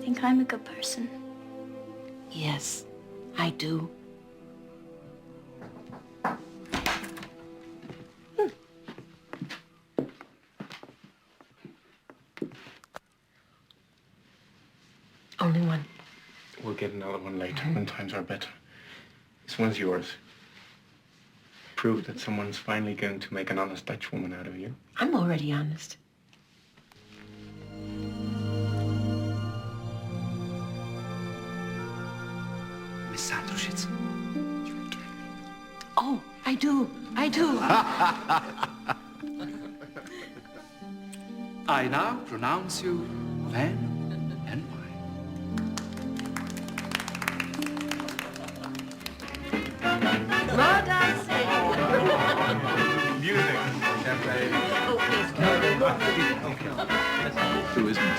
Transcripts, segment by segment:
think I'm a good person? Yes, I do. Only one. We'll get another one later when times are better. This one's yours. Prove that someone's finally going to make an honest Dutch woman out of you. I'm already honest. Miss Sandrushitz. Oh, I do. I do. I now pronounce you man and wife. What I say? Music. Champagne. Oh, please, Who isn't?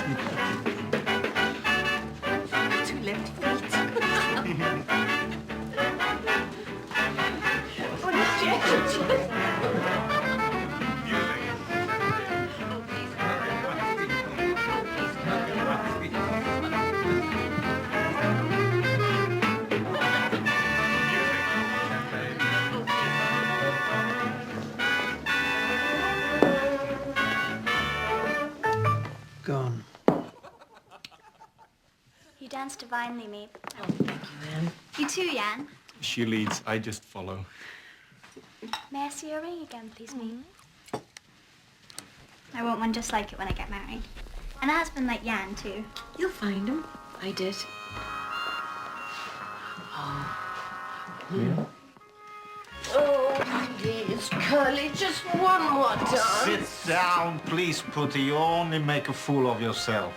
two left feet. Oh, the judge. Gone. You dance divinely, Meep. Oh, thank you, Anne. You too, Jan. She leads, I just follow. May I see your ring again, please, Meep? I want one just like it when I get married. And a husband like Jan, too. You'll find him. I did. Oh. Yeah. Oh, please, Curly, just one more dance. Sit down, please, Putty. You only make a fool of yourself.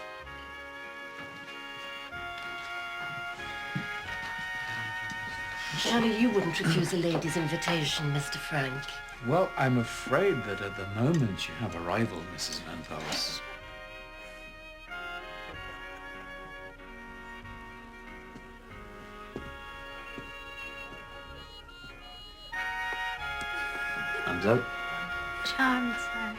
Surely you wouldn't refuse a lady's invitation, Mr. Frank. Well, I'm afraid that at the moment you have a rival, Mrs. Van Vels. Thumbs up. Charmed, sir.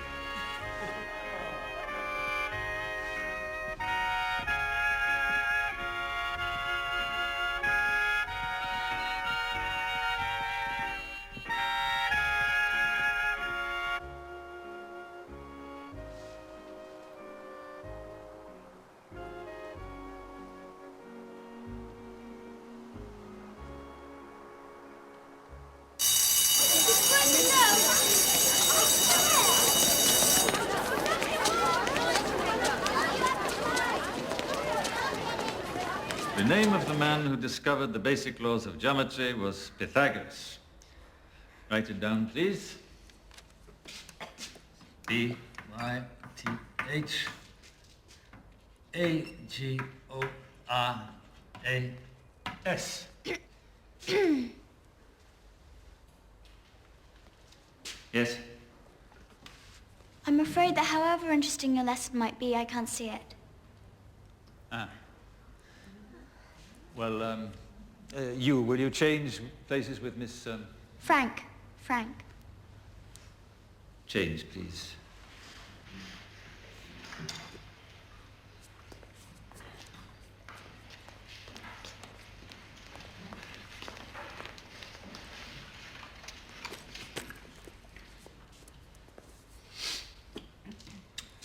The name of the man who discovered the basic laws of geometry was Pythagoras. Write it down, please. Pythagoras. Yes? I'm afraid that however interesting your lesson might be, I can't see it. Ah. Well, will you change places with Miss... Frank. Change, please.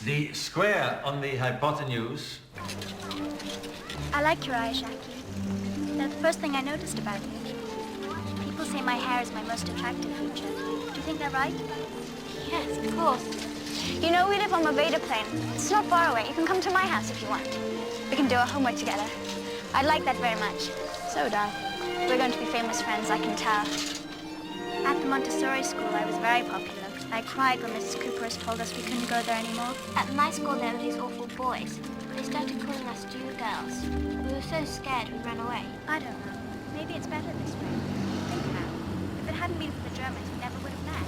The square on the hypotenuse. I like your eyes, Jackie. They're the first thing I noticed about you. People say my hair is my most attractive feature. Do you think they're right? Yes, of course. You know, we live on Maveda Plain. It's not far away. You can come to my house if you want. We can do our homework together. I'd like that very much. So would I. We're going to be famous friends, I can tell. At the Montessori school, I was very popular. I cried when Mrs. Cooper's told us we couldn't go there anymore. At my school, there were these awful boys. They started calling us Jew girls. We were so scared we ran away. I don't know. Maybe it's better this way. Think now. If it hadn't been for the Germans, we never would have met.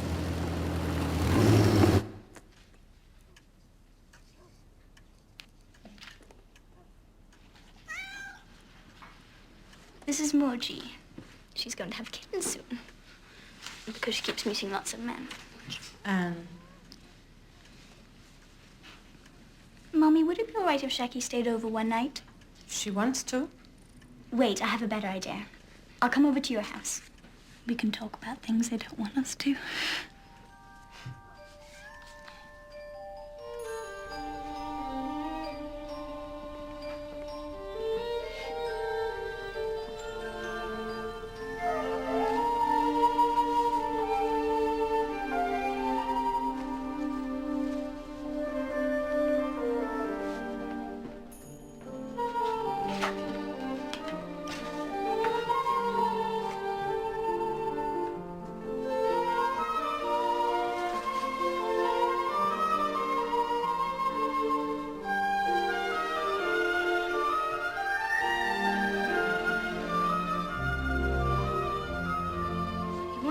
This is Moji. She's going to have kittens soon. Because she keeps meeting lots of men. Mommy, would it be all right if Shaki stayed over one night? She wants to. Wait, I have a better idea. I'll come over to your house. We can talk about things they don't want us to.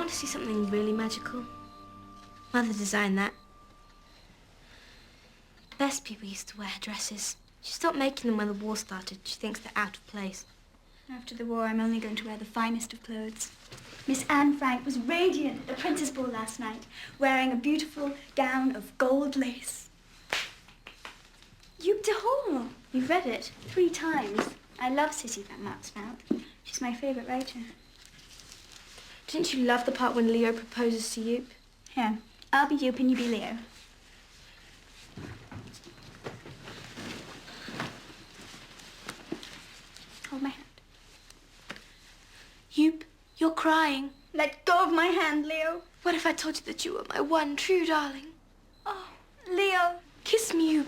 See something really magical? Mother designed that. The best people used to wear dresses. She stopped making them when the war started. She thinks they're out of place. After the war, I'm only going to wear the finest of clothes. Miss Anne Frank was radiant at the Princess Ball last night, wearing a beautiful gown of gold lace. You've de Hall. You've read it 3 times. I love Sissy Van Matsveld. She's my favourite writer. Didn't you love the part when Leo proposes to Yoop? Here, I'll be Yoop and you be Leo. Hold my hand. Yoop, you're crying. Let go of my hand, Leo. What if I told you that you were my one true darling? Oh, Leo. Kiss me, Yoop.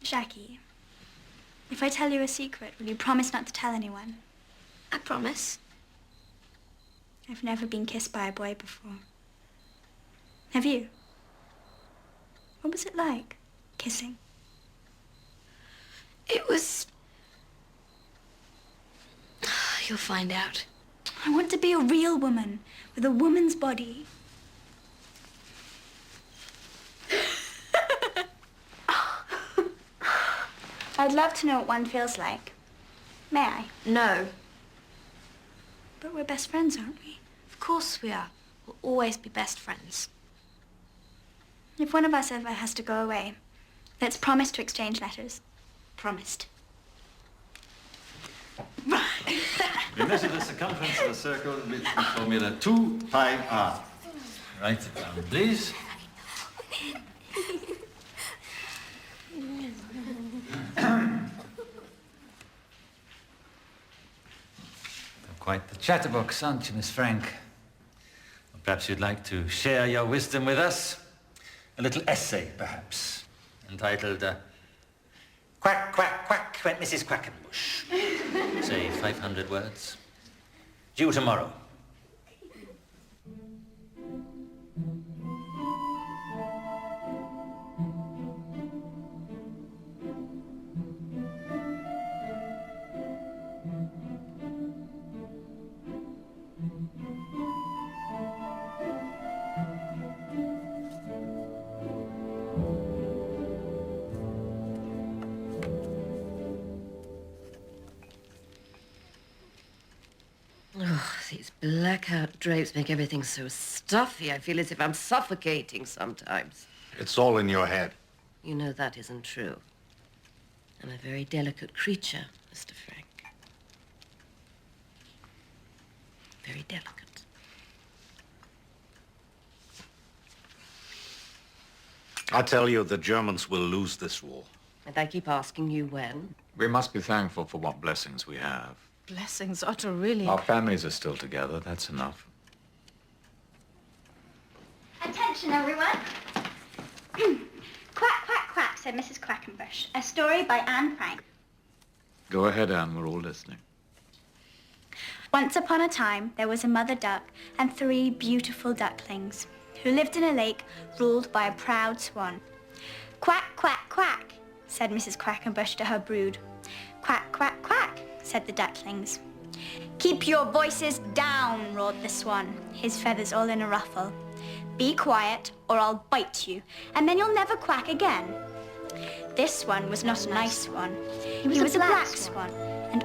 Jackie, if I tell you a secret, will you promise not to tell anyone? I promise. I've never been kissed by a boy before. Have you? What was it like, kissing? It was... You'll find out. I want to be a real woman with a woman's body. I'd love to know what one feels like. May I? No. But we're best friends, aren't we? Of course we are. We'll always be best friends. If one of us ever has to go away, let's promise to exchange letters. Promised. We measure the circumference of a circle with the formula 2 pi r. Write it down, please. Quite the chatterbox, aren't you, Miss Frank? Well, perhaps you'd like to share your wisdom with us? A little essay, perhaps, entitled, Quack, Quack, Quack, went Mrs. Quackenbush. Say 500 words. Due tomorrow. Oh, these blackout drapes make everything so stuffy. I feel as if I'm suffocating sometimes. It's all in your head. You know that isn't true. I'm a very delicate creature, Mr. Frank. Very delicate. I tell you, the Germans will lose this war. And I keep asking you when. We must be thankful for what blessings we have. Blessings, Otto, really. Our families are still together, that's enough. Attention, everyone. Quack, quack, quack, said Mrs. Quackenbush. A story by Anne Frank. Go ahead, Anne, we're all listening. Once upon a time, there was a mother duck and 3 beautiful ducklings who lived in a lake ruled by a proud swan. Quack, quack, quack, said Mrs. Quackenbush to her brood. Quack, quack, quack, said the ducklings. Keep your voices down, roared the swan, his feathers all in a ruffle. Be quiet, or I'll bite you, and then you'll never quack again. This swan was not a nice swan. He was a black swan,